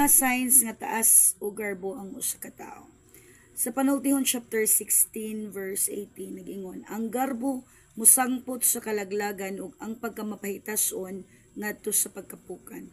mga signs nga taas o garbo ang usa ka tawo. Sa Panultihon chapter 16 verse 18 nagingon, ang garbo musangpot sa kalaglagan ug ang pagkamapahitason ngadto sa pagkapukan.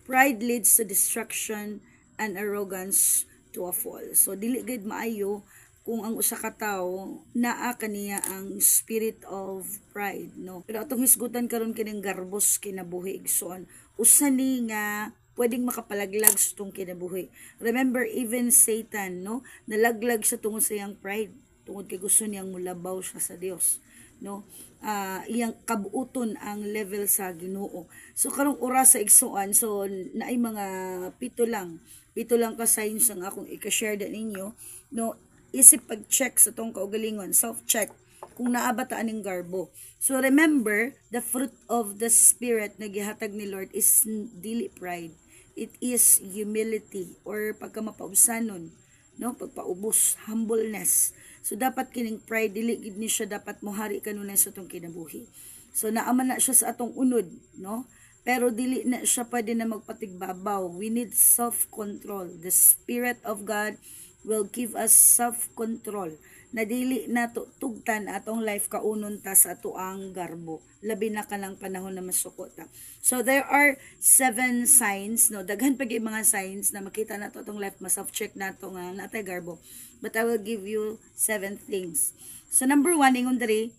Pride leads to destruction and arrogance to a fall. So dili gid maayo kung ang usa ka tawo naa kaniya ang spirit of pride, no. Pero atong hisgutan karon kining garbos kinabuhi igsoon. Usa ni nga pwedeng makapalaglag sa itong kinabuhi. Remember, even Satan, no, nalaglag sa tungod sa iyang pride, tungod kay gusto niyang mulabaw siya sa Dios, no. Iyang kabuuton ang level sa Ginoo. So karong oras sa igsuan, so naay mga pito lang ka signs ang akong i-share din ninyo, no. Isip pag-check sa tong kaugalingon, self-check kung naabata aning garbo. So remember, the fruit of the spirit na gihatag ni Lord is dili pride. It is humility or pagkamapausanon, no, pagpaubos, humbleness. So dapat kining pride dili gid ni siya dapat mohari kanunay sa atong kinabuhi. So naaman na siya sa atong unod, no? Pero dili na siya pwede na magpatigbabaw. We need self-control. The Spirit of God will give us self-control na dili na tugtan atong life kaunon ta sa atuang garbo, labi na kanang panahon na masuko ta. So there are 7 signs, no, daghan pa gyud mga signs na makita nato atong life, ma-self-check nato nga natay garbo, but I will give you 7 things. So number 1 ingon diri,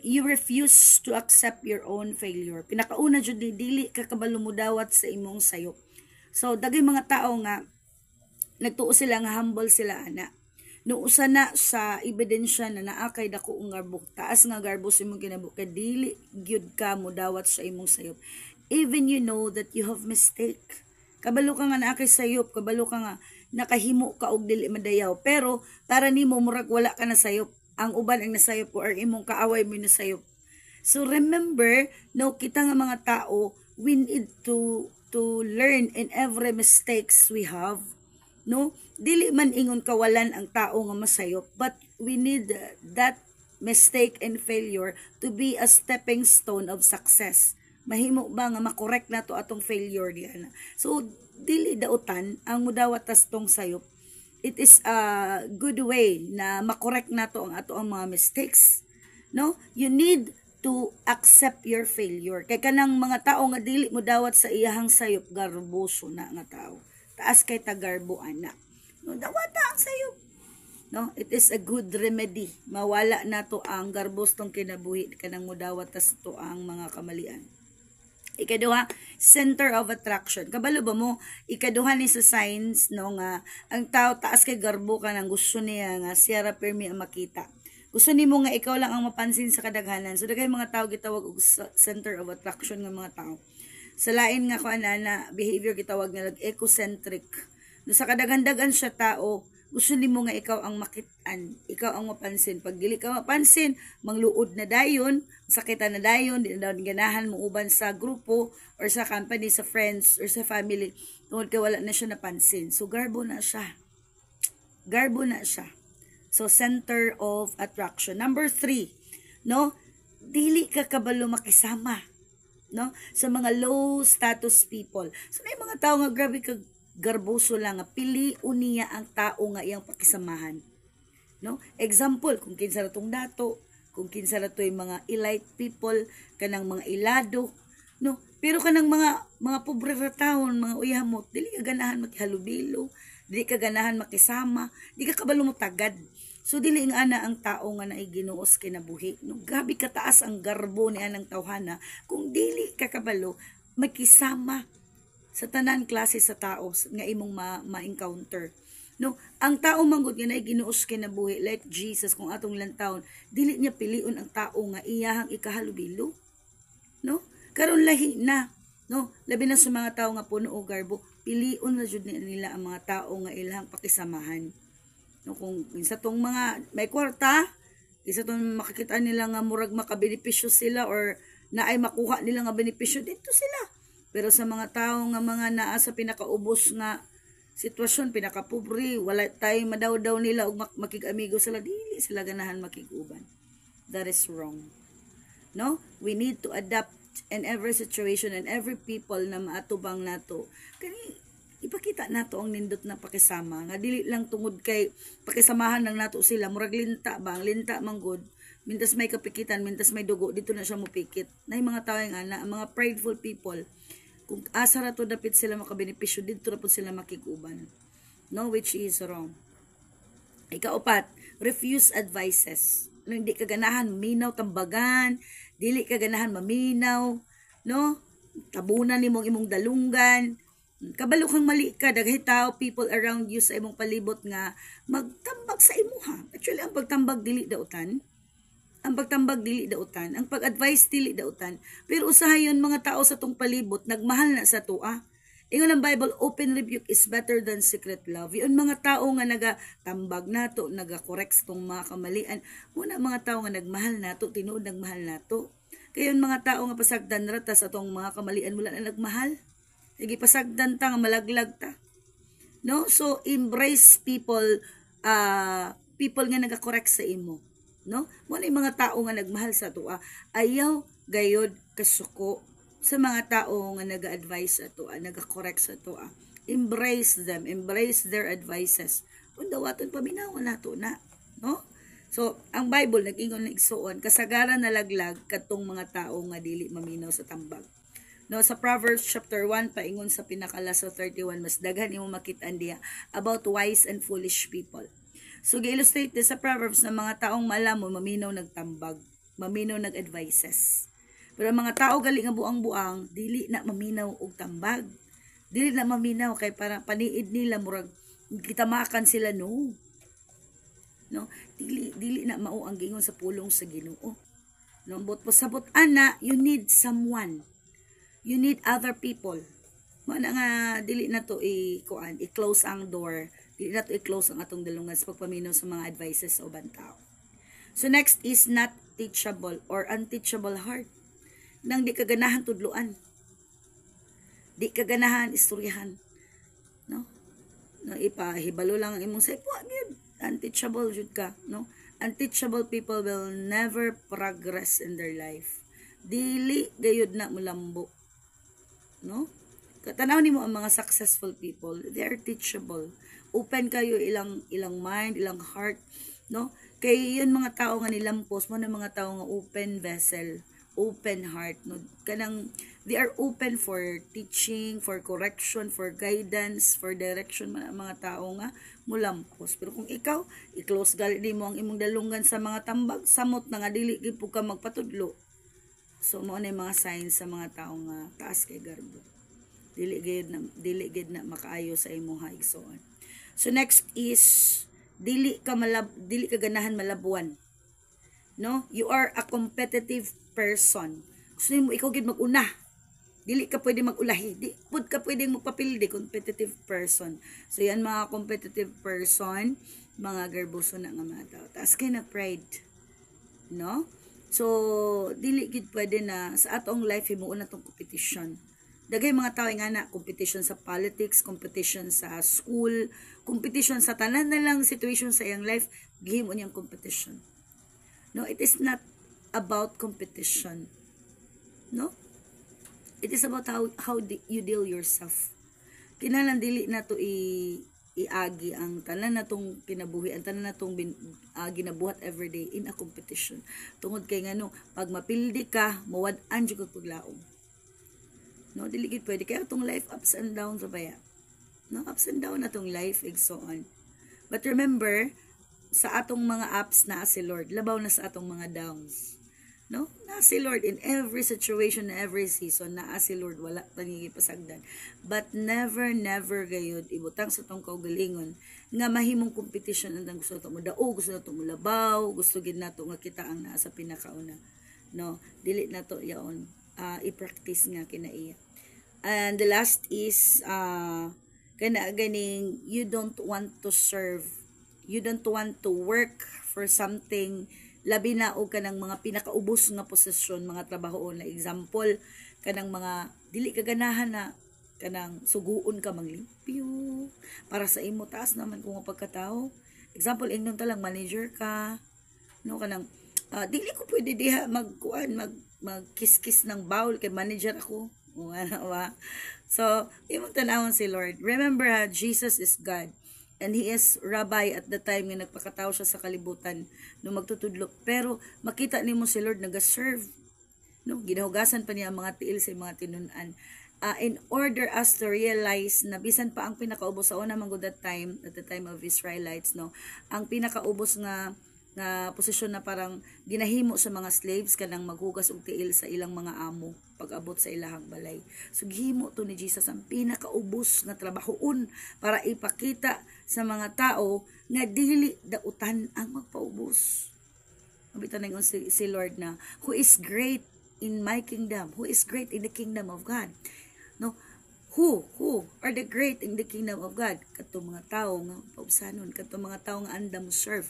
you refuse to accept your own failure. Pinakauna jud ni dili ka kabalo mudawat sa imong sayop. So dagay mga tao nga nagtuo sila nga humble sila ana. No usa na sa ebidensya na naa kay dako ang garbo, taas nga garbo sa imong kinabuhi, kay dili gyud ka mudawat sa imong sayop. Even you know that you have mistake. Kabalo ka nga naa kay sayop, kabalo ka nga nakahimo ka og dili madayaw, pero para nimo murag wala ka na sayop. Ang uban ang nasayop or imong kaaway mo nasayop. So remember, no, kita nga mga tao, we need to learn in every mistakes we have. No, dili man ingon kawalan ang tao nga masayop, but we need that mistake and failure to be a stepping stone of success. Mahimo ba nga makorek na to atong failure diyan? So dili dautan ang mudawat tas tong sayop. It is a good way na makorek na to ang ato ang mga mistakes, no. You need to accept your failure. Kay kanang mga tao nga dili mudawat sa iyahang sayop, garboso na nga tao. Taas kay tagarbo ana, no, dawata ang sayop, no. It is a good remedy, mawala na to ang garbos tong kinabuhi kanang mudawat tas to ang mga kamalian. Ikaduha, center of attraction. Kabalo ba mo, ikaduha ni sa signs, no, nga ang tao taas kay garbo ka nang gusto niya nga siya ra permi ang makita. Gusto nimo nga ikaw lang ang mapansin sa kadaghanan. So daghay mga tao gitawag og center of attraction nga mga tao. Sa lain nga ko na behavior gitawag nga ecocentric. No, sa kadaghan-dagan siya tao, gusto nimo nga ikaw ang makitaan, ikaw ang mapansin. Pag dili ka mapansin, mangluod na dayon, sakitan na dayon, di na daw ganahan mo uban sa grupo or sa company, sa friends or sa family, tungod kay wala na siya napansin. So garbo na siya. Garbo na siya. So center of attraction. Number 3, no, dili ka kabalo makisama, no, sa mga low status people. So may mga tao nga grabe ka garboso lang nga piliun niya ang tao nga iyang pakisamahan, no. Example, kung kinsa ra tong dato, kung kinsa ra toy mga elite people, kanang mga ilado, no. Pero kanang mga pobre ra taon, mga uyamot, dili ka ganahan makihalubilo, dili ka ganahan makisama, di ka kabalo mo tagad. So dili nga ana ang tao nga naay Ginuos kinabuhi, no. Gabi ka taas ang garbo ni anang tawhana kung dili ka kabalo makisama sa tanan klase sa tao nga imong ma-encounter, no. Ang tao manggod nga naay Ginuos kinabuhi like Jesus kung atong lantawon, dili niya pilion ang tao nga iyahang ikahalubilo, no. Karon lahi na, no, labi na sa mga tao nga puno og garbo, pilion na jud nila ang mga tao nga ilahang pakisamahan. No, kung isa tong mga may kwarta, isa tong makikita nila nga murag makabenepisyo sila or naay makuha nila nga benepisyo, dito sila. Pero sa mga tao nga mga naa sa pinakaubos nga sitwasyon, pinakapobre, wala tay madaw-daw nila og makig-amigo sila, dili sila ganahan makig-uban. That is wrong. No? We need to adapt in every situation and every people na maatubang nato. Kani ipakita makita nato ang nindot na pakisama nga dili lang tungod kay pakisamahan lang nato sila murag linta ba ang linta manggod mintas may kapikitan mintas may dugo dito na siya mopikit nay mga tawo nga na ang mga prideful people kung asa ra to dapit sila makabenepisyo dito ra pud sila makiguban no which is wrong. Ikaupat, refuse advices. No, hindi ka ganahan maminaw tambagan, dili ka ganahan maminaw, no? Tabunan nimong imong dalunggan. Kabalo kang mali ka, daghay tao, people around you sa imong palibot nga magtambag sa imuha. Actually, ang pagtambag dili dautan. Ang pagtambag dili dautan. Ang pag-advise dili dautan. Pero usahayon mga tao sa tong palibot, nagmahal na sa tua. Ingon ang Bible, open rebuke is better than secret love. Yun mga tao nga nagatambag nato, nagakorek sa tong mga kamalian. Muna mga tao nga nagmahal nato, tinuod nagmahal nato. Kaya yung mga tao nga pasagdan rata sa tong mga kamalian mula na nagmahal. Lagi pasagdan ta nga malaglag ta. No? So embrace people people nga nagakorek sa imo. No? Muna yung mga tao nga nagmahal sa tua. Ayaw gayod kasuko sa mga tao nga naga-advise sa to, naga-correct sa to. Embrace them, embrace their advices. Kung dawaton paminawan nato na, no? So, ang Bible nag-ingon na igsuon, kasagaran na laglag katong mga tao nga dili maminaw sa tambag. No, sa Proverbs chapter 1 paingon sa pinakalaso 31 mas daghan imo makit-an diha about wise and foolish people. So, gi-illustrate sa Proverbs na mga taong malamon maminaw nagtambag, maminaw nag-advices. Pero mga tao gali nga buang-buang, dili na maminaw og tambag. Dili na maminaw kay para paniid nila murag kitamakan sila no. No, dili na mao ang gingon sa pulong sa Ginoo. No, but pasabot ana, you need someone. You need other people. Mana nga dili na to i-close ang door. Dili na to i-close ang atong dalungan sa pagpaminaw sa mga advices sa ubang tao. So next is not teachable or unteachable heart. Nang di kaganahan tudluan. Di kaganahan istoryahan. No? No ipahibalo lang ang imong say, "Wa gyud, unteachable jud ka," no? Unteachable people will never progress in their life. Dili gayud na mulambo. No? Katanaw nimo ang mga successful people, they are teachable. Open kayo ilang mind, ilang heart, no? Kay yun mga tao nga nilampos mo na mga tao nga open vessel. Open heart, no? Kanang they are open for teaching, for correction, for guidance, for direction mga tao nga mulampos. Pero kung ikaw i-close gali mo ang imong dalungan sa mga tambag, samot na nga dili gyud ka magpatudlo. So mao na mga signs sa mga tao nga taas kay garbo. Dili gid na makaayo sa imong igsoon. So next is dili ka ganahan malabuan. No? You are a competitive person. Gusto mo ikaw gid mag-una. Dili ka pwede mag-ulahi. Di pud ka pwede magpapildi, competitive person. So yan mga competitive person, mga garboso na nga mga tao. Taas kay na pride. No? So dili gid pwede na sa atong life himuon na tong competition. Dagay mga tao nga na competition sa politics, competition sa school, competition sa tanan na lang situation sa iyang life, gihimo niyang competition. No, it is not about competition. No? It is about how you deal yourself. Kinahanglan dili na to iagi ang tanan natong kinabuhi, ang tanan natong ginabuhat everyday in a competition. Tungod kay ngano, pag mapildi ka, mawad-an jud kag paglaom. No, dili gid pwede kay atong life ups and downs sa baya. No, ups and down atong life and so on. But remember, sa atong mga ups na si Lord, labaw na sa atong mga downs. No? Na si Lord in every situation, every season, na si Lord wala tangigi pasagdan. But never gayud ibutang sa tong kaugalingon nga mahimong competition ang gusto nato mo daog, gusto nato mo labaw, gusto gid nato nga kita ang naa sa pinakauna. No, dili nato yaon i-practice nga kinaiya. And the last is kana ganing you don't want to serve. You don't want to work for something labi na og kanang mga pinakaubos nga posisyon, mga trabahoon na example kanang mga dili ka ganahan na kanang suguon ka manglimpyo para sa imo taas naman kung pagkatao. Example ingnon ta lang manager ka, no kanang dili ko pwede diha magkiskis ng bowl kay manager ako. O ano ba? So, imong tanawon si Lord. Remember ha, Jesus is God. And He is Rabbi at the time nga nagpakatao siya sa kalibutan no magtutudlo. Pero makita nimo si Lord nag-serve. No? Ginahugasan pa niya ang mga tiil sa mga tinunan. In order us to realize na bisan pa ang pinakaubos sa una manggod that time, at the time of Israelites, no, ang pinakaubos nga posisyon na parang ginahimo sa mga slaves kanang maghugas og tiil sa ilang mga amo pag-abot sa ilahang balay. So gihimo to ni Jesus ang pinakaubos nga trabahoon para ipakita sa mga tao nga dili dautan ang magpaubos. Mabitan na si Lord na who is great in my kingdom, who is great in the kingdom of God. No, who are the great in the kingdom of God? Kato mga tao nga paubsanon, kato mga tao nga andam serve.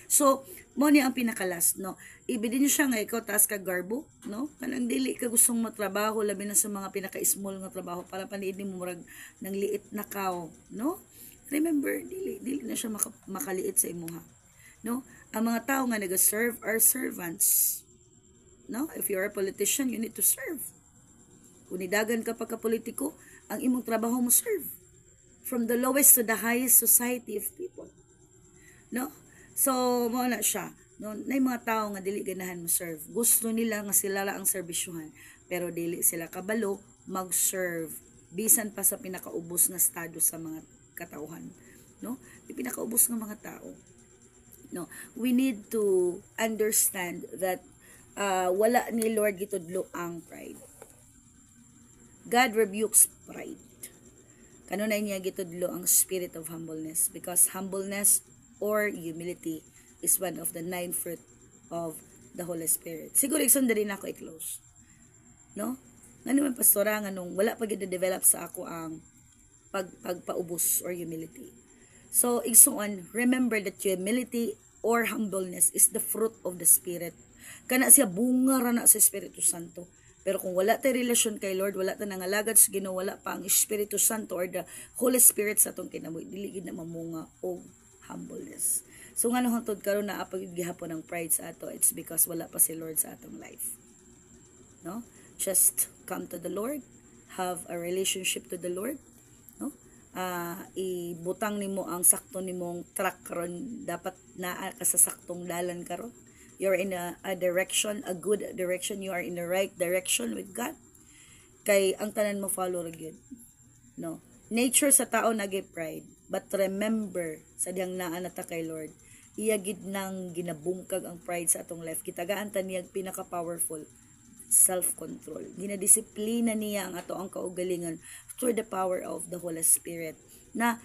So mo ni ang pinakalas, no, ebidensya nga ikaw taas ka garbo, no, kanang dili ka gustong matrabaho labi na sa mga pinaka-small nga trabaho para paniid nimo murag nang liit na kao, no. Remember, dili na siya makaliit sa imuha, no. Ang mga tao nga naga-serve are servants, no. If you are a politician, you need to serve. Kung nidagan ka pagka-politiko, ang imong trabaho mo serve. From the lowest to the highest society of people. No? So, mo na siya. No? Na yung mga tao nga dili ganahan mo serve. Gusto nila nga sila lang ang serbisyuhan. Pero dili sila kabalo mag-serve. Bisan pa sa pinakaubos nga estado sa mga katauhan. No? Yung pinakaubos nga mga tao. No? We need to understand that wala ni Lord gitudlo ang pride. God rebukes pride. Kanunay niya gitudlo ang spirit of humbleness because humbleness or humility is one of the 9 fruit of the Holy Spirit. Siguro iksunda rin ako i-close. No? Nga naman pastora nga nung wala pa gid-develop sa ako ang pagpaubos or humility. So igsuon, remember that humility or humbleness is the fruit of the Spirit. Kana siya bunga ra na sa Espiritu Santo. Pero kung wala tayo relasyon kay Lord, wala tayo nangalagad sa Ginoo, wala pa ang Espiritu Santo or the Holy Spirit sa atong kinabuhi, dili gid na mamunga og humbleness. So nga nung hangtod karon na apag gihapon ng pride sa ato, it's because wala pa si Lord sa atong life. No? Just come to the Lord, have a relationship to the Lord, no? Ibutang nimo ang sakto nimong track karon, dapat naa ka sa saktong dalan karon. You're in a direction, a good direction. You are in the right direction with God. Kay ang tanan mo follow ra gyud. No. Nature sa tao nagay pride, but remember sa diyang naa nata kay Lord, iya gid nang ginabungkag ang pride sa atong life. Kitagaan ta niya pinaka powerful self-control. Ginadisiplina niya ang ato ang kaugalingon through the power of the Holy Spirit. Na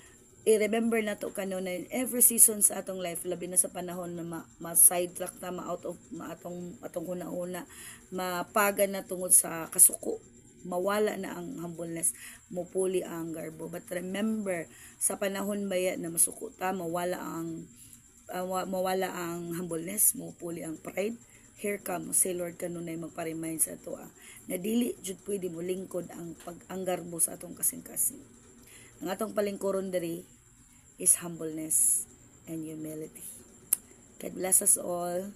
i-remember na to kanuna in every season sa atong life, labi na sa panahon na ma-sidetrack na ma-out of atong huna-huna, mapagan na tungod sa kasuko, mawala na ang humbleness, mupuli ang garbo. But remember, sa panahon baya na masuko ta, mawala ang humbleness, mupuli ang pride. Here comes si Lord kanunay magpa-remind sa ato na dili jud pwede mo lingkod ang garbo sa atong kasing-kasing. Ang atong palingkuron diri is humbleness and humility. God bless us all.